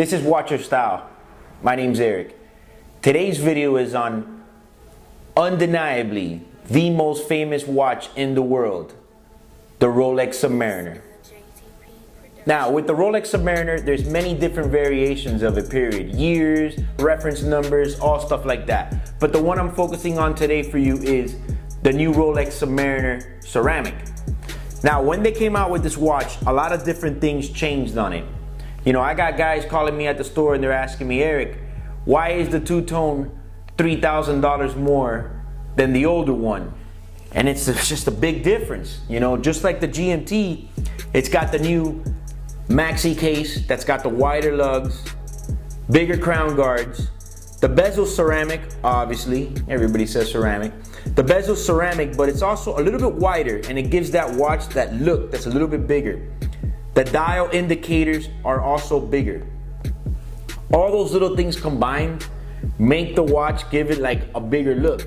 This is Watch Your Style. My name's Eric. Today's video is on undeniably the most famous watch in the world, the Rolex Submariner. Now, with the Rolex Submariner, there's many different variations of it, period. Years, reference numbers, all stuff like that. But the one I'm focusing on today for you is the new Rolex Submariner ceramic. Now, when they came out with this watch, a lot of different things changed on it. You know, I got guys calling me at the store and they're asking me, Eric, why is the two-tone $3,000 more than the older one? And it's just a big difference. You know, just like the GMT, it's got the new Maxi case that's got the wider lugs, bigger crown guards, the bezel ceramic, obviously, everybody says ceramic. The bezel ceramic, but it's also a little bit wider and it gives that watch that look that's a little bit bigger. The dial indicators are also bigger. All those little things combined make the watch give it like a bigger look.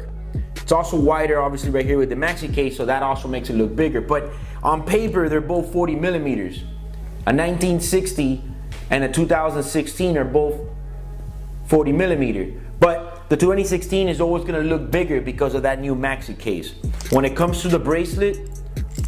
It's also wider, obviously, right here with the Maxi case, so that also makes it look bigger. But on paper, they're both 40 millimeters. A 1960 and a 2016 are both 40 millimeter. But the 2016 is always gonna look bigger because of that new Maxi case. When it comes to the bracelet,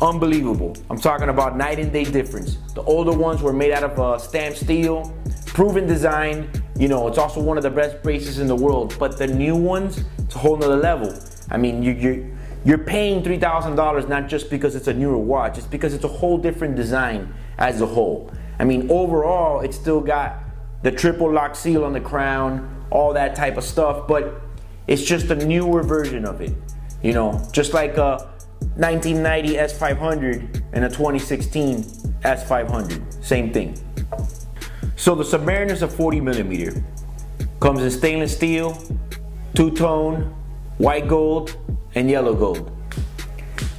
unbelievable. I'm talking about night and day difference. The older ones were made out of stamped steel, proven design. You know, it's also one of the best bracelets in the world. But the new ones, it's a whole nother level. I mean, you're paying $3,000 not just because it's a newer watch, it's because it's a whole different design as a whole. I mean, overall, it's still got the triple lock seal on the crown, all that type of stuff, but it's just a newer version of it. You know, just like a 1990 S500 and a 2016 S500, same thing. So the Submariner's a 40 millimeter. Comes in stainless steel, two-tone, white gold, and yellow gold.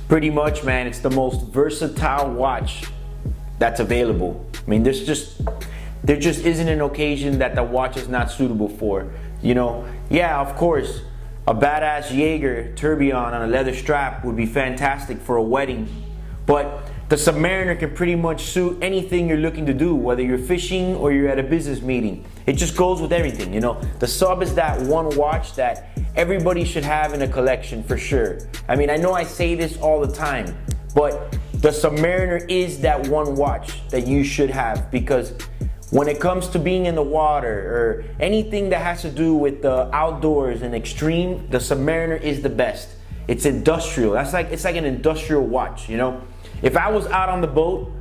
Pretty much, man, it's the most versatile watch that's available. I mean, there just isn't an occasion that the watch is not suitable for. You know, yeah, of course, a badass Jaeger tourbillon on a leather strap would be fantastic for a wedding, but the Submariner can pretty much suit anything you're looking to do, whether you're fishing or you're at a business meeting. It just goes with everything, you know. The Sub is that one watch that everybody should have in a collection for sure. I mean, I know I say this all the time, but the Submariner is that one watch that you should have, because when it comes to being in the water or anything that has to do with the outdoors and extreme, the Submariner is the best. It's industrial. It's like an industrial watch, you know. If I was out on the boat,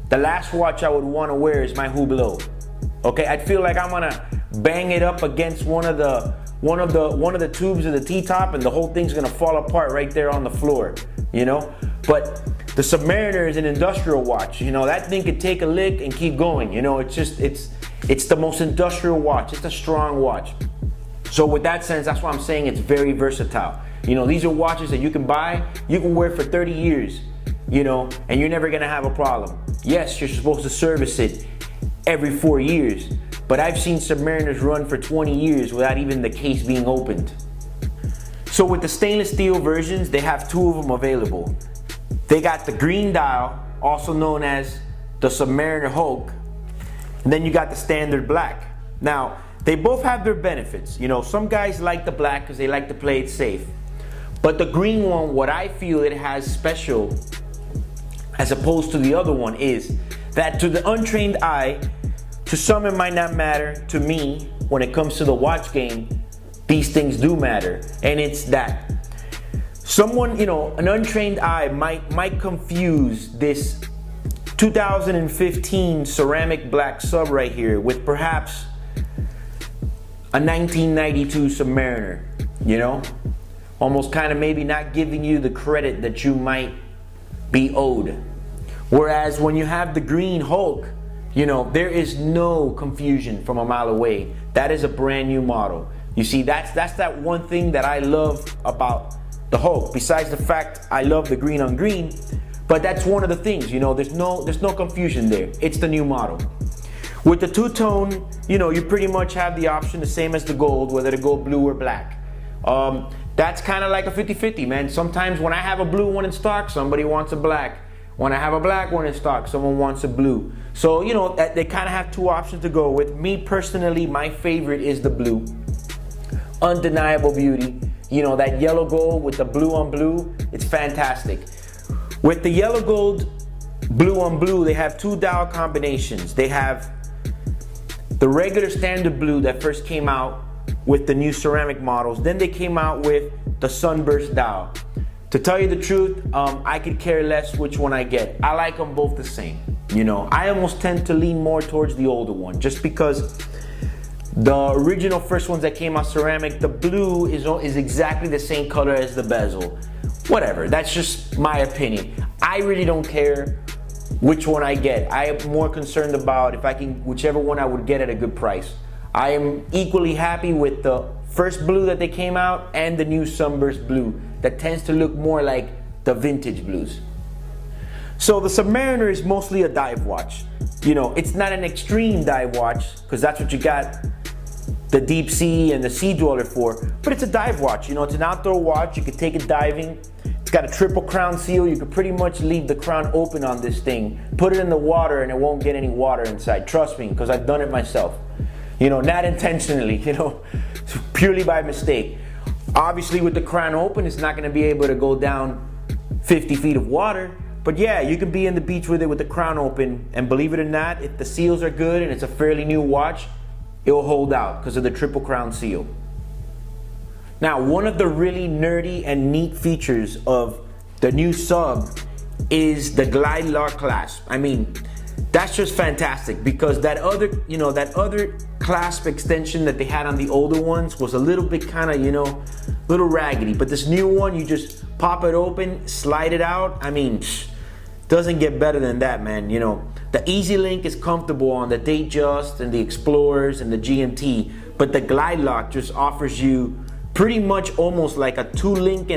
the last watch I would want to wear is my Hublot. Okay, I'd feel like I'm gonna bang it up against one of the tubes of the T-top, and the whole thing's gonna fall apart right there on the floor, you know. But the Submariner is an industrial watch. You know, that thing could take a lick and keep going. You know, it's the most industrial watch. It's a strong watch. So with that sense, that's why I'm saying it's very versatile. You know, these are watches that you can buy, you can wear for 30 years, you know, and you're never gonna have a problem. Yes, you're supposed to service it every 4 years, but I've seen Submariners run for 20 years without even the case being opened. So with the stainless steel versions, they have two of them available. They got the green dial, also known as the Submariner Hulk, and then you got the standard black. Now, they both have their benefits. You know, some guys like the black because they like to play it safe. But the green one, what I feel it has special as opposed to the other one is that to the untrained eye, to some it might not matter. To me, when it comes to the watch game, these things do matter. And it's that someone, you know, an untrained eye might confuse this 2015 ceramic black Sub right here with perhaps a 1992 Submariner, you know? Almost kind of maybe not giving you the credit that you might be owed. Whereas when you have the green Hulk, you know, there is no confusion from a mile away. That is a brand new model. You see, that's that one thing that I love about the Hulk, besides the fact I love the green on green, but that's one of the things, you know, there's no confusion there. It's the new model. With the two-tone, you know, you pretty much have the option the same as the gold, whether to go blue or black. That's kind of like a 50-50, man. Sometimes when I have a blue one in stock, somebody wants a black. When I have a black one in stock, someone wants a blue. So, you know, they kind of have two options to go with. Me personally, my favorite is the blue. Undeniable beauty. You know, that yellow gold with the blue on blue, it's fantastic. With the yellow gold, blue on blue, they have two dial combinations. They have the regular standard blue that first came out with the new ceramic models. Then they came out with the sunburst dial. To tell you the truth, I could care less which one I get. I like them both the same. You know, I almost tend to lean more towards the older one just because the original first ones that came out ceramic, the blue is exactly the same color as the bezel. Whatever, that's just my opinion. I really don't care which one I get. I am more concerned about if I can, whichever one I would get at a good price. I am equally happy with the first blue that they came out and the new sunburst blue that tends to look more like the vintage blues. So the Submariner is mostly a dive watch. You know, it's not an extreme dive watch because that's what you got the deep sea and the sea dweller for, but it's a dive watch. You know, it's an outdoor watch. You could take it diving. It's got a triple crown seal. You could pretty much leave the crown open on this thing, put it in the water and it won't get any water inside. Trust me, because I've done it myself. You know, not intentionally, you know, purely by mistake. Obviously with the crown open, it's not gonna be able to go down 50 feet of water, but yeah, you can be in the beach with it with the crown open, and believe it or not, if the seals are good and it's a fairly new watch, it'll hold out because of the triple crown seal. Now, one of the really nerdy and neat features of the new Sub is the Glidelock clasp. I mean, that's just fantastic because that other, you know, that other clasp extension that they had on the older ones was a little bit kind of, you know, little raggedy. But this new one, you just pop it open, slide it out. I mean, doesn't get better than that, man. You know, the Easy Link is comfortable on the Datejust and the Explorers and the GMT, but the Glidelock just offers you pretty much almost like a 2.5 link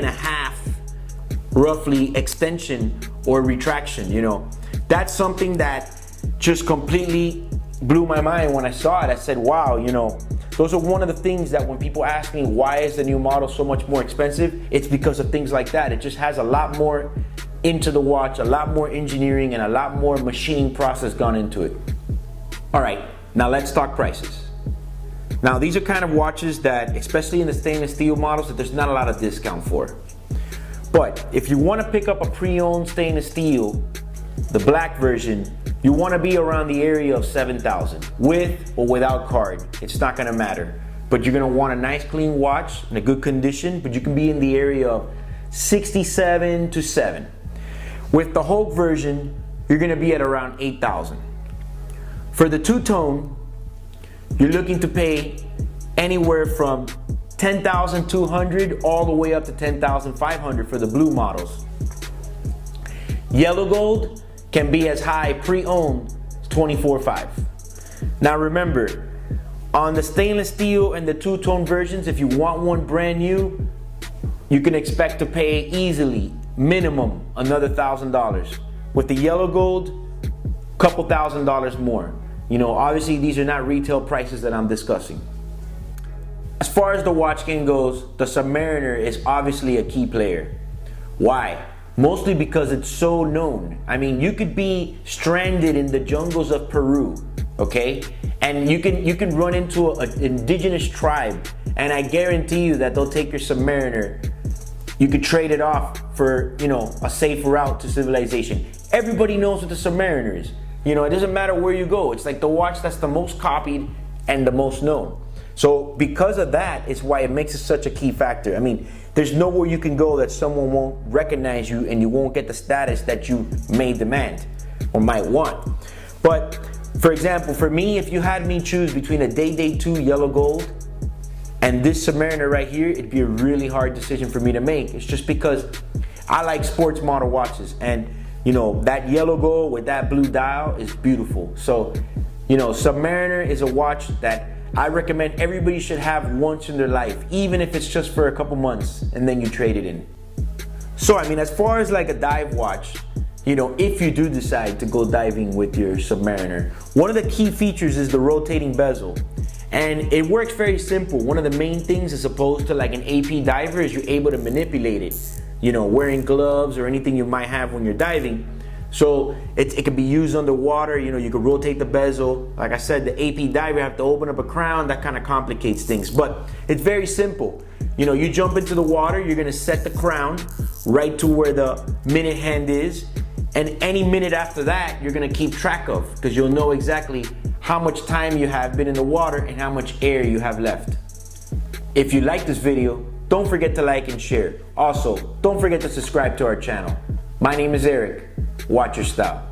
roughly extension or retraction. You know, that's something that just completely blew my mind when I saw it. I said, wow, you know, those are one of the things that when people ask me why is the new model so much more expensive, it's because of things like that. It just has a lot more into the watch, a lot more engineering and a lot more machining process gone into it. All right, now let's talk prices. Now these are kind of watches that, especially in the stainless steel models, that there's not a lot of discount for. But if you want to pick up a pre-owned stainless steel, the black version, you want to be around the area of 7,000 with or without card. It's not going to matter. But you're going to want a nice clean watch in a good condition, but you can be in the area of 67 to 7. With the Hulk version, you're going to be at around 8,000. For the two-tone, you're looking to pay anywhere from 10,200 all the way up to 10,500 for the blue models. Yellow gold can be as high pre-owned as 24,500. Now remember, on the stainless steel and the two-tone versions, if you want one brand new, you can expect to pay easily minimum another $1,000. With the yellow gold, couple $1,000 more. You know, obviously these are not retail prices that I'm discussing. As far as the watch game goes, the Submariner is obviously a key player. Why? Mostly because it's so known. I mean, you could be stranded in the jungles of Peru, okay? And you can run into an indigenous tribe, and I guarantee you that they'll take your Submariner. You could trade it off for, you know, a safe route to civilization. Everybody knows what the Submariner is. You know, it doesn't matter where you go. It's like the watch that's the most copied and the most known. So because of that, it's why it makes it such a key factor. I mean, there's nowhere you can go that someone won't recognize you and you won't get the status that you may demand or might want. But for example, for me, if you had me choose between a Day 2 yellow gold and this Submariner right here, it'd be a really hard decision for me to make. It's just because I like sports model watches, and you know, that yellow gold with that blue dial is beautiful. So, you know, Submariner is a watch that I recommend everybody should have once in their life, even if it's just for a couple months and then you trade it in. So, I mean, as far as like a dive watch, you know, if you do decide to go diving with your Submariner, one of the key features is the rotating bezel. And it works very simple. One of the main things as opposed to like an AP diver is you're able to manipulate it. You know, wearing gloves or anything you might have when you're diving. So it can be used underwater. You know, you can rotate the bezel. Like I said, the AP diver, you have to open up a crown. That kind of complicates things, but it's very simple. You know, you jump into the water, you're gonna set the crown right to where the minute hand is, and any minute after that, you're gonna keep track of, because you'll know exactly how much time you have been in the water and how much air you have left. If you like this video, don't forget to like and share. Also, don't forget to subscribe to our channel. My name is Eric. Watch your style.